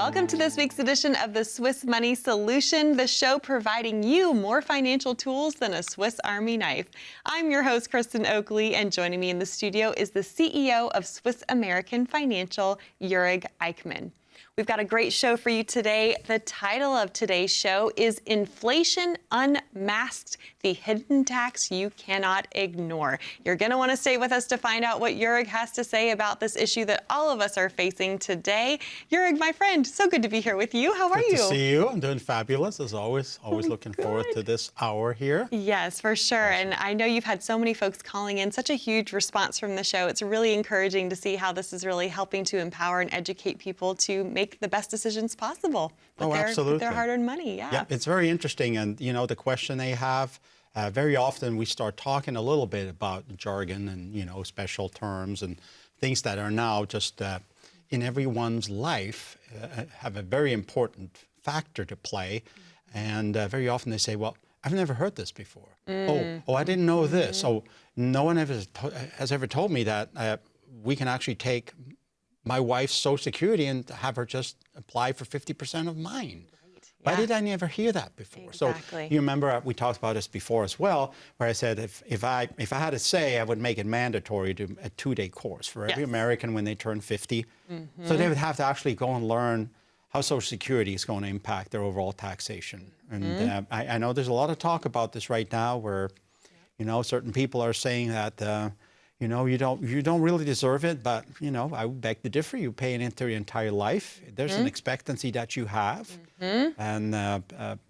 Welcome to this week's edition of the Swiss Money Solution, the show providing you more financial tools than a Swiss Army knife. I'm your host, Kristen Oakley, and joining me in the studio is the CEO of Swiss American Financial, Jörg Eichmann. We've got a great show for you today. The title of today's show is Inflation Unmasked, the Hidden Tax You Cannot Ignore. You're going to want to stay with us to find out what Jörg has to say about this issue that all of us are facing today. Jörg, my friend, so good to be here with you. How are you? Good to see you. I'm doing fabulous, as always. Always looking forward to this hour here. Yes, for sure. Awesome. And I know you've had so many folks calling in, such a huge response from the show. It's really encouraging to see how this is really helping to empower and educate people to make the best decisions possible with their hard-earned money. Yeah, it's very interesting. And, you know, the question they have, very often we start talking a little bit about jargon and, you know, special terms and things that are now just in everyone's life have a very important factor to play. And very often they say, well, I've never heard this before. Oh, I didn't know this. Oh, no one has ever told me that we can actually take my wife's Social Security and have her just apply for 50% of mine. Right. Why did I never hear that before? Exactly. So you remember we talked about this before as well, where I said if I had to say, I would make it mandatory to a 2-day course for every American when they turn 50. So they would have to actually go and learn how Social Security is going to impact their overall taxation. And I know there's a lot of talk about this right now, where you know certain people are saying that. You know, you don't really deserve it, but, you know, I would beg to differ. You pay it into your entire life. There's an expectancy that you have. And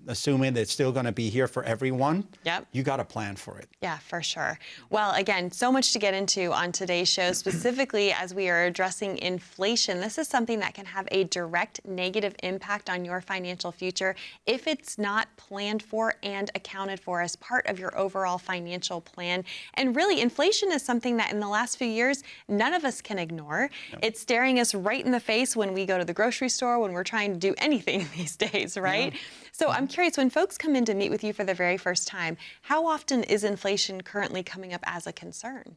assuming that it's still going to be here for everyone, you got to plan for it. Yeah, for sure. Well, again, so much to get into on today's show, specifically as we are addressing inflation. This is something that can have a direct negative impact on your financial future if it's not planned for and accounted for as part of your overall financial plan. And really, inflation is something that in the last few years, none of us can ignore. It's staring us right in the face when we go to the grocery store, when we're trying to do anything these days, right? So I'm curious, when folks come in to meet with you for the very first time, how often is inflation currently coming up as a concern?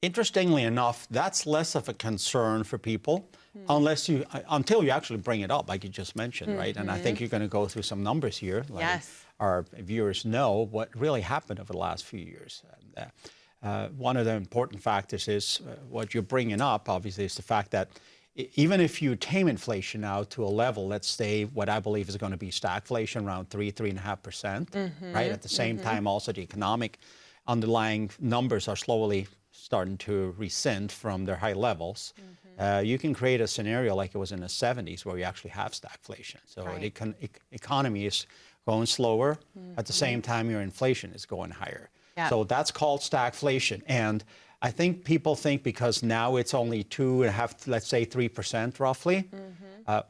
Interestingly enough, that's less of a concern for people until you actually bring it up, like you just mentioned, right? And I think you're going to go through some numbers here. Like our viewers know what really happened over the last few years. One of the important factors is what you're bringing up, obviously, is the fact that even if you tame inflation now to a level, let's say what I believe is going to be stagflation around 3.5%, right? At the same time, also the economic underlying numbers are slowly starting to rescind from their high levels. You can create a scenario like it was in the 70s where you actually have stagflation. So the economy is going slower. At the same time, your inflation is going higher. So that's called stagflation. And I think people think because now it's only 2.5%, let's say 3% roughly.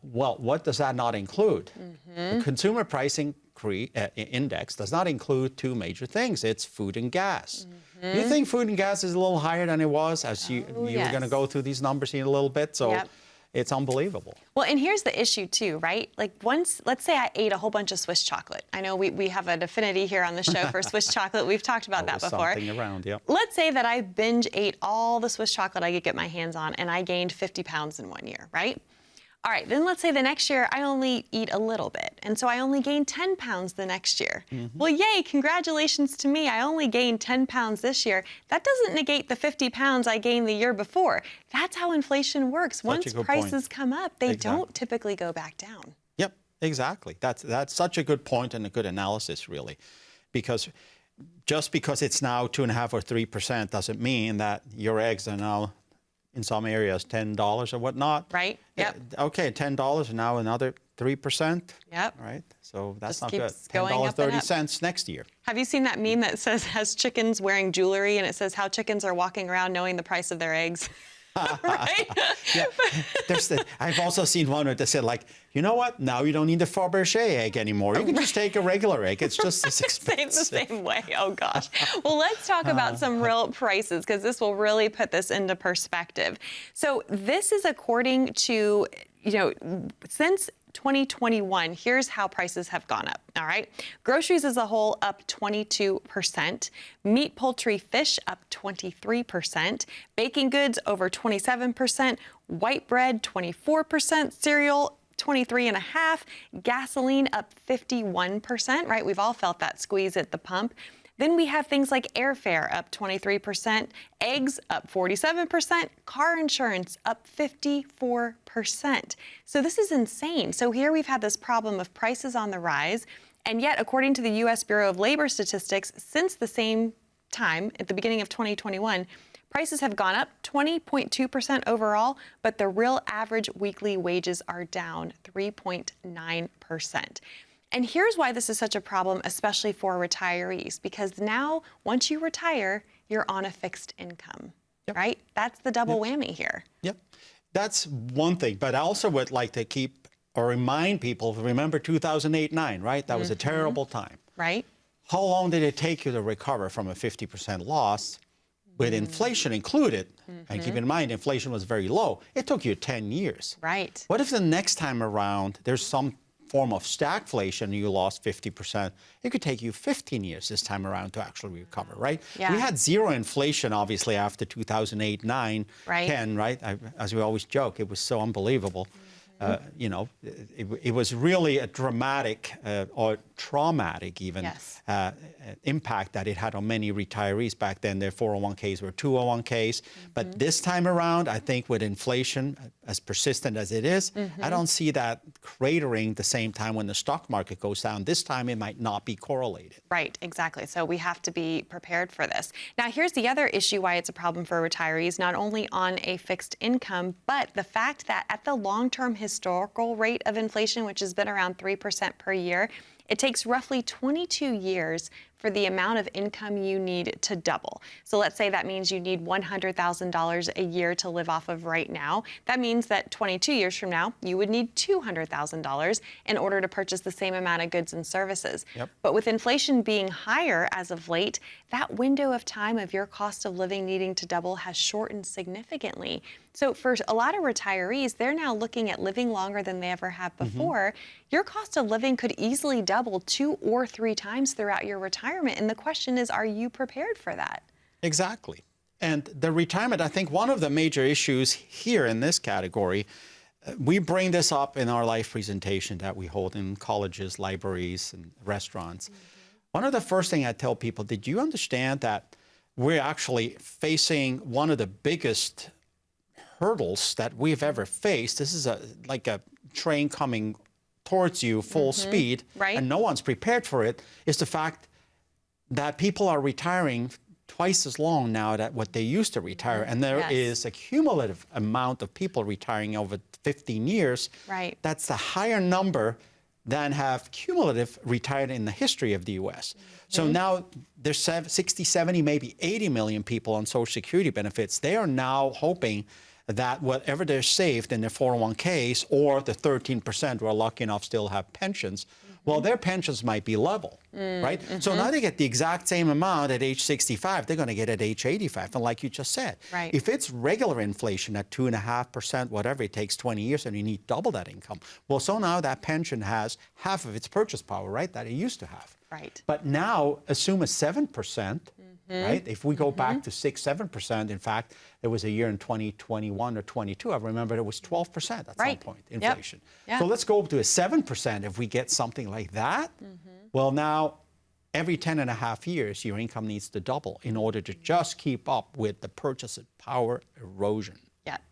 Well, what does that not include? The consumer pricing index does not include two major things. It's food and gas. You think food and gas is a little higher than it was as you were going to go through these numbers in a little bit. So it's unbelievable. Well, and here's the issue too, right? Like let's say I ate a whole bunch of Swiss chocolate. I know we have an affinity here on the show for Swiss chocolate. We've talked about that before. Something around, Let's say that I binge ate all the Swiss chocolate I could get my hands on and I gained 50 pounds in 1 year, right? All right, then let's say the next year I only eat a little bit, and so I only gain 10 pounds the next year. Well, yay, congratulations to me. I only gained 10 pounds this year. That doesn't negate the 50 pounds I gained the year before. That's how inflation works. Once prices come up, they don't typically go back down. Yep, exactly. That's such a good point and a good analysis, really, because just because it's now 2.5% or 3% doesn't mean that your eggs are now in some areas $10 or whatnot. Right. Yep. Okay, $10 and now another 3%. Yep. Right. So that's just not good. $10.30 next year. Have you seen that meme that has chickens wearing jewelry and it says how chickens are walking around knowing the price of their eggs? Right? I've also seen one that said, like, you know what? Now you don't need the Fabergé egg anymore. You can just take a regular egg. It's just as expensive. The same way. Oh, gosh. Well, let's talk about some real prices, because this will really put this into perspective. So this is according to, since 2021, here's how prices have gone up, all right? Groceries as a whole up 22%, meat, poultry, fish up 23%, baking goods over 27%, white bread 24%, cereal 23.5%, gasoline up 51%, right? We've all felt that squeeze at the pump. Then we have things like airfare up 23%, eggs up 47%, car insurance up 54%. So this is insane. So here we've had this problem of prices on the rise, and yet according to the U.S. Bureau of Labor Statistics, since the same time at the beginning of 2021, prices have gone up 20.2% overall, but the real average weekly wages are down 3.9%. And here's why this is such a problem, especially for retirees, because now once you retire, you're on a fixed income, right? That's the double whammy here. Yep, that's one thing. But I also would like to keep or remind people, remember 2008-9, right? That was a terrible time. Right. How long did it take you to recover from a 50% loss with inflation included? And keep in mind, inflation was very low. It took you 10 years. Right. What if the next time around there's some form of stagflation and you lost 50%? It could take you 15 years this time around to actually recover, right? Yeah. We had zero inflation, obviously, after 2008, 9, 10, right? As we always joke, it was so unbelievable. You know, it was really a dramatic or traumatic even impact that it had on many retirees back then. Their 401ks were 201ks. But this time around, I think with inflation as persistent as it is, I don't see that cratering the same time when the stock market goes down. This time it might not be correlated. Right, exactly. So we have to be prepared for this. Now, here's the other issue why it's a problem for retirees, not only on a fixed income, but the fact that at the long-term historical rate of inflation, which has been around 3% per year, it takes roughly 22 years for the amount of income you need to double. So let's say that means you need $100,000 a year to live off of right now. That means that 22 years from now, you would need $200,000 in order to purchase the same amount of goods and services. But with inflation being higher as of late, that window of time of your cost of living needing to double has shortened significantly. So for a lot of retirees, they're now looking at living longer than they ever have before. Your cost of living could easily double 2 or 3 times throughout your retirement. And the question is, are you prepared for that? Exactly. And the retirement, I think one of the major issues here in this category, we bring this up in our life presentation that we hold in colleges, libraries, and restaurants. One of the first things I tell people, did you understand that we're actually facing one of the biggest hurdles that we've ever faced? This is like a train coming towards you full speed, and no one's prepared for it, is the fact that people are retiring twice as long now than what they used to retire. And there is a cumulative amount of people retiring over 15 years. That's a higher number than have cumulative retired in the history of the U.S. So now there's 60, 70, maybe 80 million people on Social Security benefits. They are now hoping that whatever they're saved in their 401ks or the 13% who are lucky enough still have pensions, well, their pensions might be level, right? So now they get the exact same amount at age 65, they're going to get at age 85. And like you just said, if it's regular inflation at 2.5%, whatever, it takes 20 years and you need double that income. Well, so now that pension has half of its purchase power, right, that it used to have. But now assume a 7%, right? If we go back to 6, 7%, in fact, there was a year in 2021 or 22, I remember it was 12% at some point, inflation. So let's go up to a 7% if we get something like that. Well, now every 10.5 years, your income needs to double in order to just keep up with the purchasing power erosion.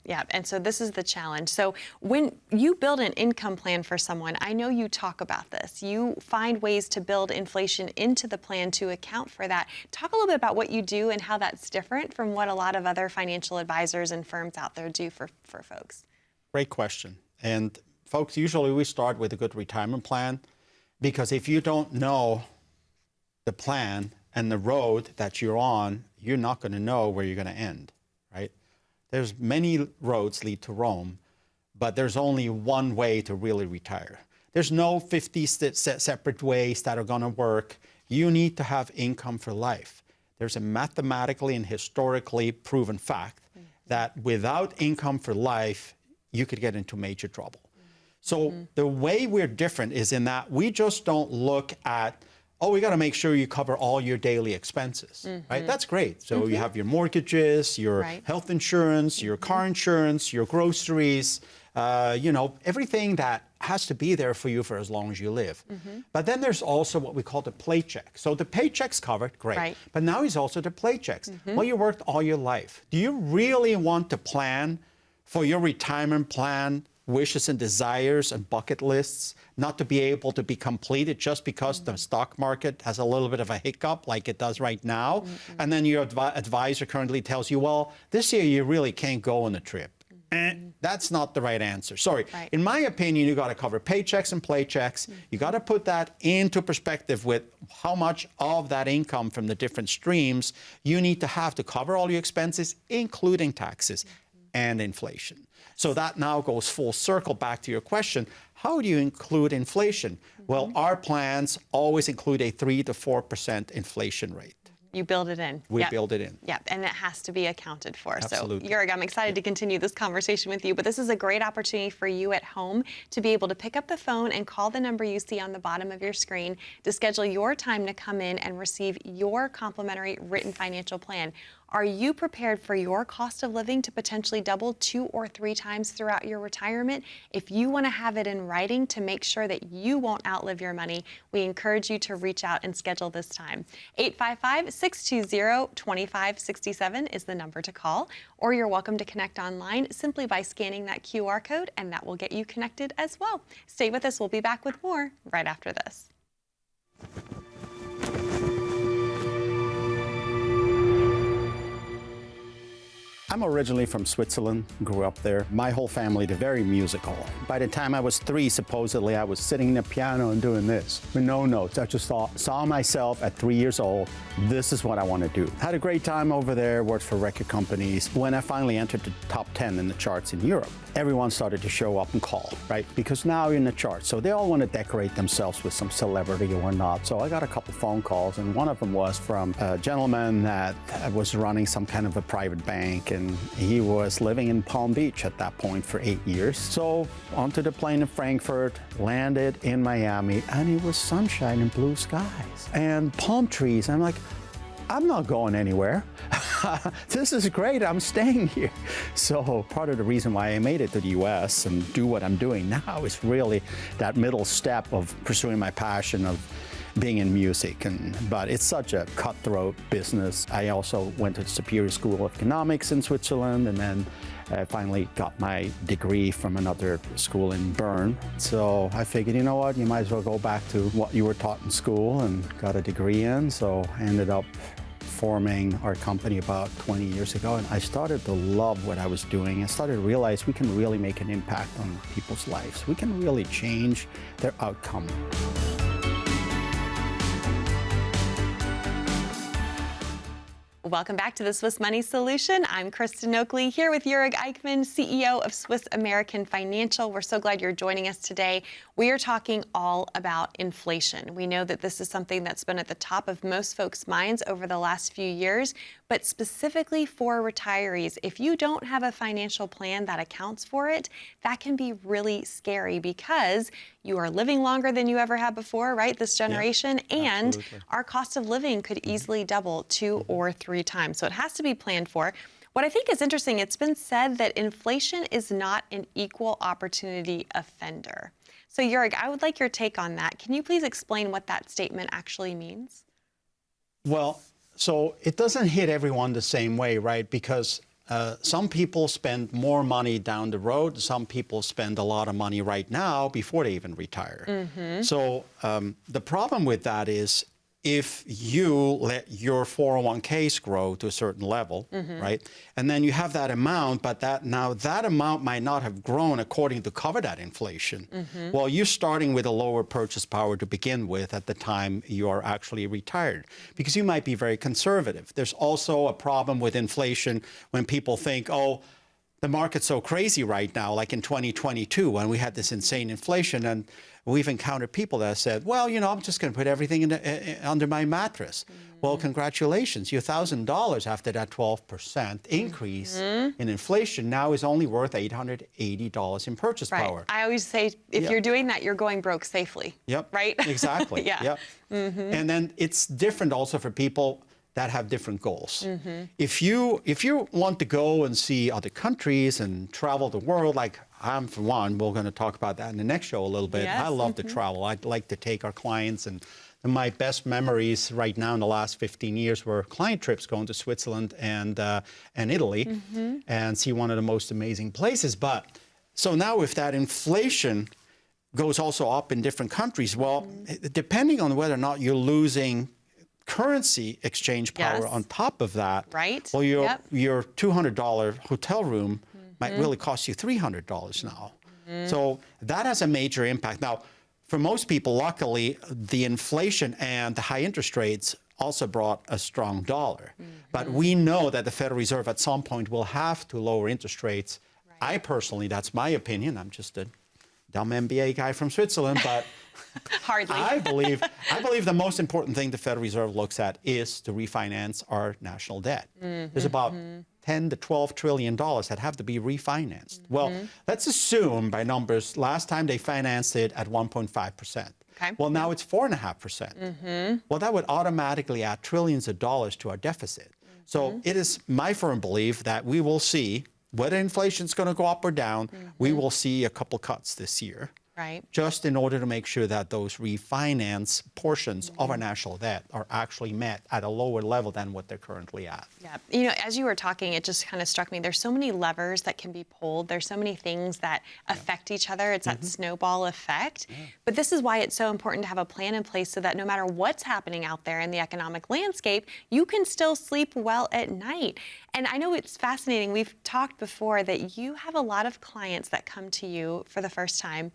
Yeah. And so this is the challenge. So when you build an income plan for someone, I know you talk about this. You find ways to build inflation into the plan to account for that. Talk a little bit about what you do and how that's different from what a lot of other financial advisors and firms out there do for folks. Great question. And folks, usually we start with a good retirement plan, because if you don't know the plan and the road that you're on, you're not going to know where you're going to end, right? There's many roads lead to Rome, but there's only one way to really retire. There's no 50 separate ways that are going to work. You need to have income for life. There's a mathematically and historically proven fact that without income for life, you could get into major trouble. So the way we're different is in that we just don't look at, oh, we got to make sure you cover all your daily expenses, right? That's great. So you have your mortgages, your health insurance, your car insurance, your groceries, everything that has to be there for you for as long as you live. But then there's also what we call the Playcheck. So the Paychecks covered, great. Right. But now is also the Playchecks. Well, you worked all your life. Do you really want to plan for your retirement plan, wishes and desires and bucket lists, not to be able to be completed just because the stock market has a little bit of a hiccup like it does right now? And then your advisor currently tells you, well, this year you really can't go on a trip. That's not the right answer. Sorry. Right. In my opinion, you got to cover paychecks and playchecks. You got to put that into perspective with how much of that income from the different streams you need to have to cover all your expenses, including taxes and inflation. So that now goes full circle back to your question. How do you include inflation? Well, our plans always include a 3 to 4% inflation rate. You build it in. We build it in. Yep, and it has to be accounted for. Absolutely. So, Jörg, I'm excited to continue this conversation with you, but this is a great opportunity for you at home to be able to pick up the phone and call the number you see on the bottom of your screen to schedule your time to come in and receive your complimentary written financial plan. Are you prepared for your cost of living to potentially double 2 or 3 times throughout your retirement? If you want to have it in writing to make sure that you won't outlive your money, we encourage you to reach out and schedule this time. 855-620-2567 is the number to call, or you're welcome to connect online simply by scanning that QR code, and that will get you connected as well. Stay with us. We'll be back with more right after this. I'm originally from Switzerland, grew up there. My whole family, they're very musical. By the time I was 3, supposedly, I was sitting in the piano and doing this with no notes. I just saw myself at 3 years old, this is what I want to do. Had a great time over there, worked for record companies. When I finally entered the top 10 in the charts in Europe, everyone started to show up and call, right? Because now you're in the charts. So they all want to decorate themselves with some celebrity or not. So I got a couple phone calls, and one of them was from a gentleman that was running some kind of a private bank, and he was living in Palm Beach at that point for 8 years. So onto the plane in Frankfurt, landed in Miami, and it was sunshine and blue skies and palm trees. I'm like, I'm not going anywhere. This is great, I'm staying here. So part of the reason why I made it to the US and do what I'm doing now is really that middle step of pursuing my passion of being in music. But it's such a cutthroat business. I also went to the Superior School of Economics in Switzerland, and then I finally got my degree from another school in Bern. So I figured, you know what, you might as well go back to what you were taught in school, and got a degree in. So I ended up forming our company about 20 years ago, and I started to love what I was doing. I started to realize we can really make an impact on people's lives. We can really change their outcome. Welcome back to the Swiss Money Solution. I'm Kristen Oakley here with Jörg Eichmann, CEO of Swiss American Financial. We're so glad you're joining us today. We are talking all about inflation. We know that this is something that's been at the top of most folks' minds over the last few years, but specifically for retirees, if you don't have a financial plan that accounts for it, that can be really scary because you are living longer than you ever have before, right? This generation, and absolutely, our cost of living could easily double 2 or 3 times. So it has to be planned for. What I think is interesting, it's been said that inflation is not an equal opportunity offender. So Jörg, I would like your take on that. Can you please explain what that statement actually means? Well, so it doesn't hit everyone the same way, right? Because some people spend more money down the road. Some people spend a lot of money right now before they even retire. So the problem with that is if you let your 401ks grow to a certain level, right? And then you have that amount, but that amount might not have grown according to cover that inflation. Well, you're starting with a lower purchase power to begin with at the time you are actually retired, because you might be very conservative. There's also a problem with inflation when people think, oh, the market's so crazy right now, like in 2022 when we had this insane inflation, and we've encountered people that said, well, you know, I'm just going to put everything under my mattress. Well, congratulations. Your $1,000 after that 12% increase in inflation now is only worth $880 in purchase power. I always say, if you're doing that, you're going broke safely. Right? Exactly. And then it's different also for people that have different goals. If you want to go and see other countries and travel the world, like I'm, for one, we're going to talk about that in the next show a little bit. Yes. I love to travel. I'd like to take our clients, and my best memories right now in the last 15 years were client trips going to Switzerland and Italy and see one of the most amazing places. But so now if that inflation goes also up in different countries, well, depending on whether or not you're losing currency exchange power on top of that, well, your $200 hotel room might really cost you $300 now. So that has a major impact. Now, for most people, luckily, the inflation and the high interest rates also brought a strong dollar. But we know that the Federal Reserve at some point will have to lower interest rates. I personally, that's my opinion, I'm just a dumb MBA guy from Switzerland, but hardly. I believe the most important thing the Federal Reserve looks at is to refinance our national debt. There's about 10 to 12 trillion dollars that have to be refinanced. Well, let's assume by numbers, last time they financed it at 1.5%. Okay. Well, now it's 4.5%. Well, that would automatically add trillions of dollars to our deficit. So it is my firm belief that we will see, whether inflation's going to go up or down, we will see a couple cuts this year. Right. Just in order to make sure that those refinance portions of our national debt are actually met at a lower level than what they're currently at. Yeah. You know, as you were talking, it just kind of struck me. There's so many levers that can be pulled. There's so many things that affect each other. It's that snowball effect. But this is why it's so important to have a plan in place so that no matter what's happening out there in the economic landscape, you can still sleep well at night. And I know it's fascinating. We've talked before that you have a lot of clients that come to you for the first time,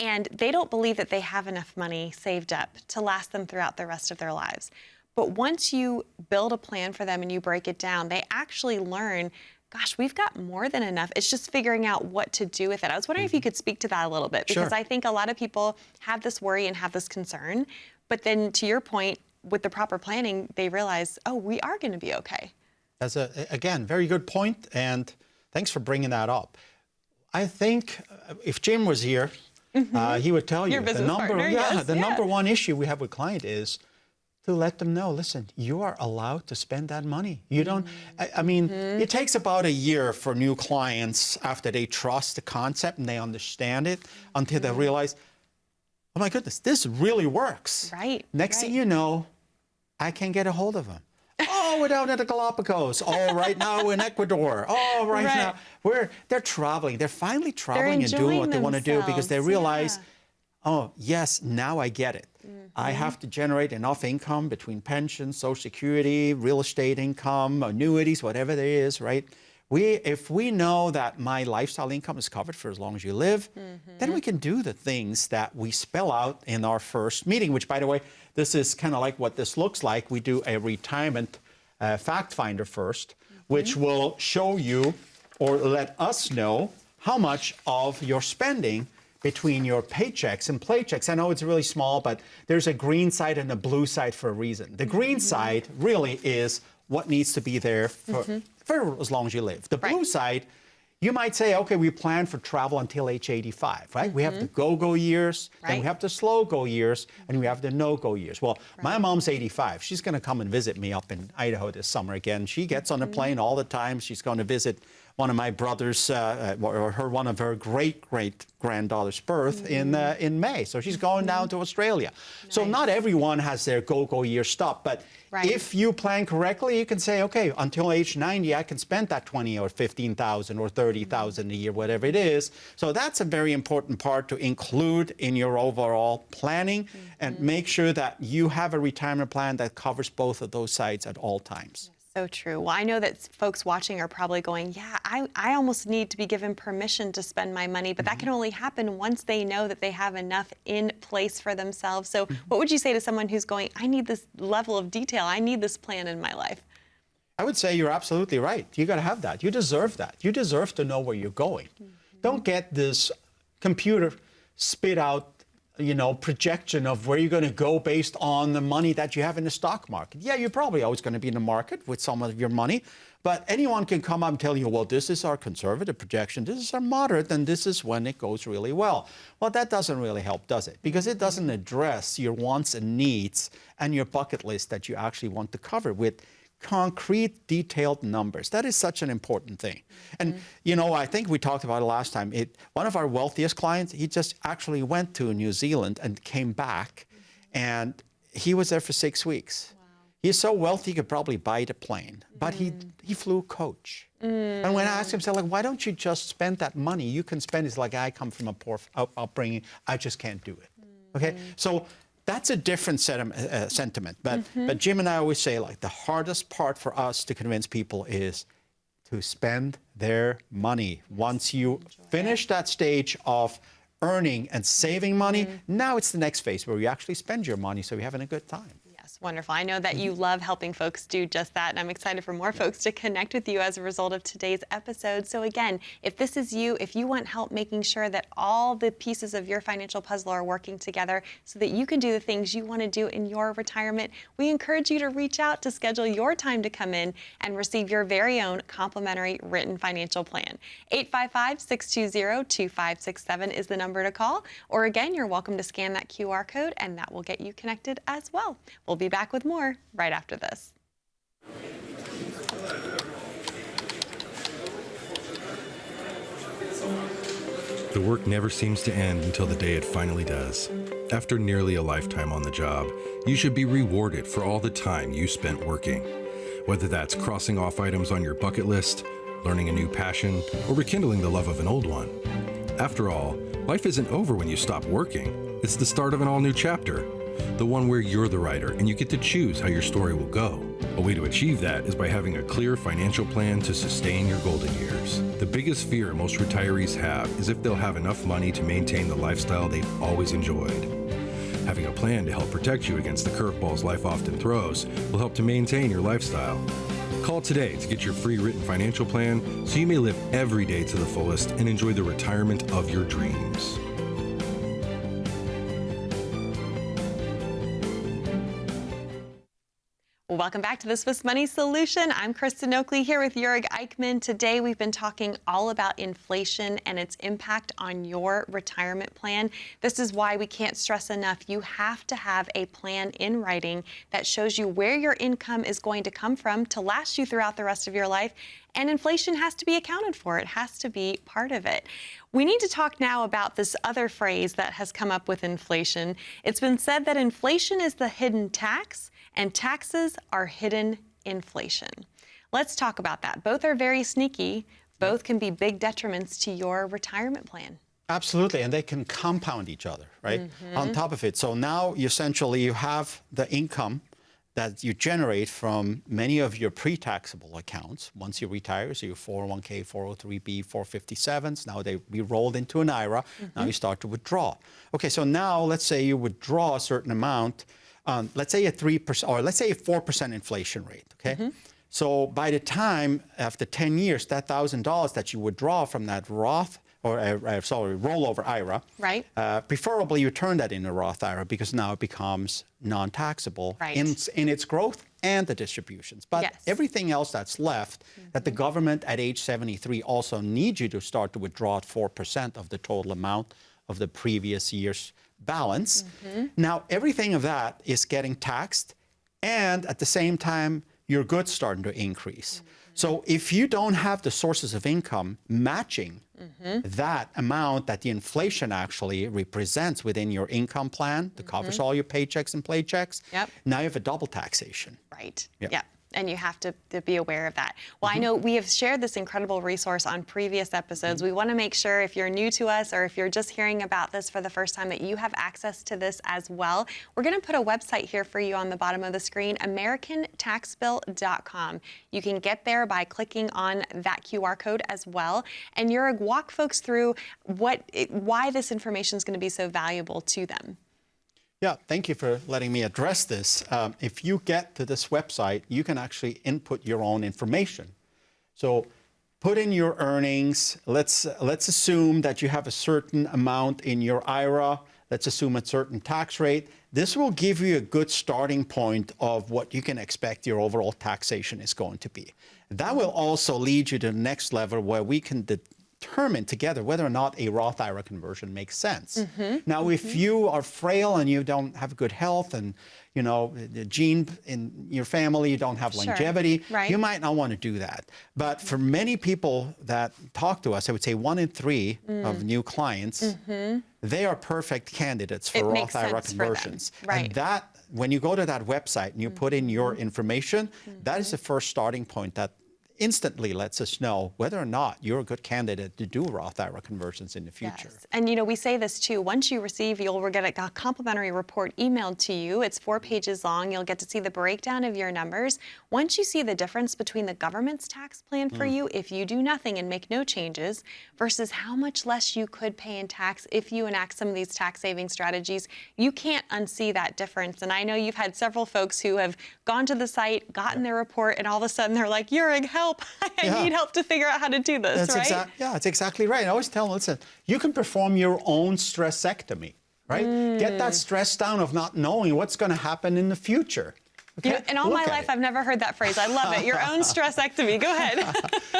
and they don't believe that they have enough money saved up to last them throughout the rest of their lives. But once you build a plan for them and you break it down, they actually learn, gosh, we've got more than enough. It's just figuring out what to do with it. I was wondering if you could speak to that a little bit, because I think a lot of people have this worry and have this concern. But then to your point, with the proper planning, they realize, oh, we are going to be okay. That's again, very good point, and thanks for bringing that up. I think if Jim was here, he would tell you the number one issue we have with client is to let them know, listen, you are allowed to spend that money. You don't, I mean, it takes about a year for new clients after they trust the concept and they understand it until they realize, oh my goodness, this really works. Right. Next thing you know, I can get a hold of them. Oh, we're down at the Galapagos. Oh, right now we're in Ecuador. Oh, right now they're traveling. They're finally traveling and doing what they want to do because they realize, oh, yes, now I get it. I have to generate enough income between pensions, Social Security, real estate income, annuities, whatever there is, right? If we know that my lifestyle income is covered for as long as you live, then we can do the things that we spell out in our first meeting, which, by the way, this is kind of like what this looks like. We do a retirement fact finder first, which will show you or let us know how much of your spending between your paychecks and playchecks. I know it's really small, but there's a green side and a blue side for a reason. The green side really is what needs to be there for as long as you live. The blue side, you might say, okay, we plan for travel until age 85, right? We have the go-go years, then we have the slow-go years, and we have the no-go years. Well, my mom's 85. She's going to come and visit me up in Idaho this summer again. She gets on a plane all the time. She's going to visit one of my brothers, one of her great-great-granddaughter's birth in May. So she's going down to Australia. Nice. So not everyone has their go-go year stopped, but if you plan correctly, you can say, okay, until age 90, I can spend that 20 or 15,000 or 30,000 a year, whatever it is. So that's a very important part to include in your overall planning and make sure that you have a retirement plan that covers both of those sides at all times. So true. Well, I know that folks watching are probably going, yeah, I almost need to be given permission to spend my money, but that can only happen once they know that they have enough in place for themselves. So what would you say to someone who's going, I need this level of detail, I need this plan in my life? I would say you're absolutely right. You got to have that. You deserve that. You deserve to know where you're going. Don't get this computer spit out projection of where you're going to go based on the money that you have in the stock market. Yeah, you're probably always going to be in the market with some of your money, but anyone can come up and tell you, well, this is our conservative projection, this is our moderate, and this is when it goes really well. Well, that doesn't really help, does it? Because it doesn't address your wants and needs and your bucket list that you actually want to cover with concrete, detailed numbers. That is such an important thing. And, you know, I think we talked about it last time. One of our wealthiest clients, he just actually went to New Zealand and came back, and he was there for 6 weeks. Wow. He's so wealthy he could probably buy the plane, but he flew coach. And when I asked him, like, why don't you just spend that money? You can spend it. It's like, I come from a poor upbringing. I just can't do it. Okay, so that's a different sentiment. But Jim and I always say, like, the hardest part for us to convince people is to spend their money. Once you finish that stage of earning and saving money, now it's the next phase where you actually spend your money so you're having a good time. Wonderful. I know that you love helping folks do just that, and I'm excited for more folks to connect with you as a result of today's episode. So again, if this is you, if you want help making sure that all the pieces of your financial puzzle are working together so that you can do the things you want to do in your retirement, we encourage you to reach out to schedule your time to come in and receive your very own complimentary written financial plan. 855-620-2567 is the number to call, or again, you're welcome to scan that QR code and that will get you connected as well. We'll be back with more right after this. The work never seems to end until the day it finally does. After nearly a lifetime on the job, you should be rewarded for all the time you spent working. Whether that's crossing off items on your bucket list, learning a new passion, or rekindling the love of an old one. After all, life isn't over when you stop working. It's the start of an all-new chapter. The one where you're the writer and you get to choose how your story will go. A way to achieve that is by having a clear financial plan to sustain your golden years. The biggest fear most retirees have is if they'll have enough money to maintain the lifestyle they've always enjoyed. Having a plan to help protect you against the curveballs life often throws will help to maintain your lifestyle. Call today to get your free written financial plan so you may live every day to the fullest and enjoy the retirement of your dreams. Welcome back to the Swiss Money Solution. I'm Kristen Oakley here with Jurg Eichmann. Today we've been talking all about inflation and its impact on your retirement plan. This is why we can't stress enough. You have to have a plan in writing that shows you where your income is going to come from to last you throughout the rest of your life. And inflation has to be accounted for. It has to be part of it. We need to talk now about this other phrase that has come up with inflation. It's been said that inflation is the hidden tax and taxes are hidden inflation. Let's talk about that. Both are very sneaky. Both can be big detriments to your retirement plan. Absolutely, and they can compound each other, right? On top of it. So now essentially you have the income that you generate from many of your pre-taxable accounts once you retire, so your 401k, 403b, 457s, now they be rolled into an IRA, now you start to withdraw. Okay, so now let's say you withdraw a certain amount, let's say a 3% or let's say a 4% inflation rate, okay? So by the time, after 10 years, that $1,000 that you withdraw from that Roth, or rollover IRA, right? Preferably you turn that into a Roth IRA because now it becomes non-taxable in its growth and the distributions. But everything else that's left that the government at age 73 also needs you to start to withdraw at 4% of the total amount of the previous year's balance. Now, everything of that is getting taxed, and at the same time, your goods starting to increase. So if you don't have the sources of income matching that amount that the inflation actually represents within your income plan that covers all your paychecks and playchecks, now you have a double taxation. Right. Yep. And you have to be aware of that. Well, I know we have shared this incredible resource on previous episodes. We want to make sure if you're new to us or if you're just hearing about this for the first time that you have access to this as well. We're going to put a website here for you on the bottom of the screen, AmericanTaxBill.com. You can get there by clicking on that QR code as well. And you're going to walk folks through why this information is going to be so valuable to them. Yeah, thank you for letting me address this. If you get to this website, you can actually input your own information. So put in your earnings. Let's assume that you have a certain amount in your IRA. Let's assume a certain tax rate. This will give you a good starting point of what you can expect your overall taxation is going to be. That will also lead you to the next level where we can determine together whether or not a Roth IRA conversion makes sense. Now, if you are frail and you don't have good health and the gene in your family, you don't have longevity, right. you might not want to do that. But for many people that talk to us, I would say 1 in 3 of new clients, they are perfect candidates for Roth IRA conversions. Right. And that, when you go to that website and you put in your information, that is the first starting point that instantly lets us know whether or not you're a good candidate to do Roth IRA conversions in the future. Yes. And we say this too, once you receive, you'll get a complimentary report emailed to you. It's 4 pages long. You'll get to see the breakdown of your numbers. Once you see the difference between the government's tax plan for you if you do nothing and make no changes versus how much less you could pay in tax if you enact some of these tax saving strategies, you can't unsee that difference. And I know you've had several folks who have gone to the site, gotten their report, and all of a sudden they're like, "You're help. I need help to figure out how to do this," right? That's exactly right. I always tell them, listen, you can perform your own stressectomy, right? Get that stress down of not knowing what's going to happen in the future. Okay? In all my life, I've never heard that phrase. I love it. Your own stressectomy. Go ahead.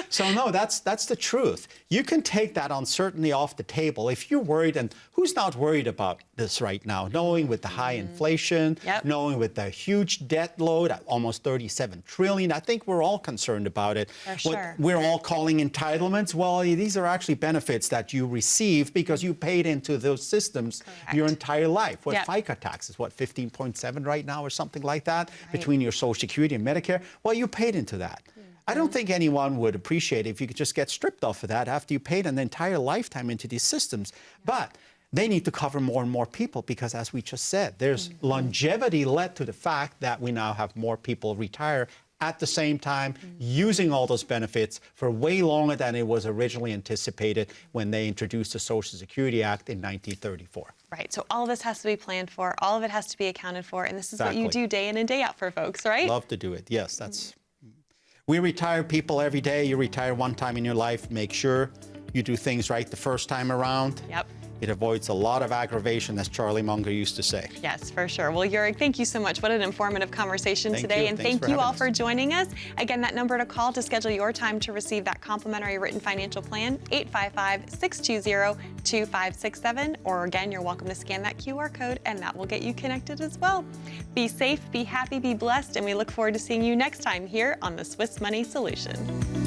So no, that's the truth. You can take that uncertainty off the table. If you're worried, and who's not worried about this right now, knowing with the high inflation, knowing with the huge debt load at almost 37 trillion, I think we're all concerned about it. For sure. What we're all calling entitlements, well, these are actually benefits that you receive because you paid into those systems your entire life. What FICA tax is, 15.7 right now or something like that? Between your Social Security and Medicare, well, you paid into that. I don't think anyone would appreciate it if you could just get stripped off of that after you paid an entire lifetime into these systems. But they need to cover more and more people because, as we just said, there's longevity led to the fact that we now have more people retire at the same time using all those benefits for way longer than it was originally anticipated when they introduced the Social Security Act in 1934. Right, so all of this has to be planned for, all of it has to be accounted for, and this is what you do day in and day out for folks, right? Love to do it, yes. That's. We retire people every day. You retire one time in your life. Make sure you do things right the first time around. Yep. It avoids a lot of aggravation, as Charlie Munger used to say. Yes, for sure. Well, Jurek, thank you so much. What an informative conversation today. And thank you all for joining us. Again, that number to call to schedule your time to receive that complimentary written financial plan, 855-620-2567. Or again, you're welcome to scan that QR code and that will get you connected as well. Be safe, be happy, be blessed, and we look forward to seeing you next time here on the Swiss Money Solution.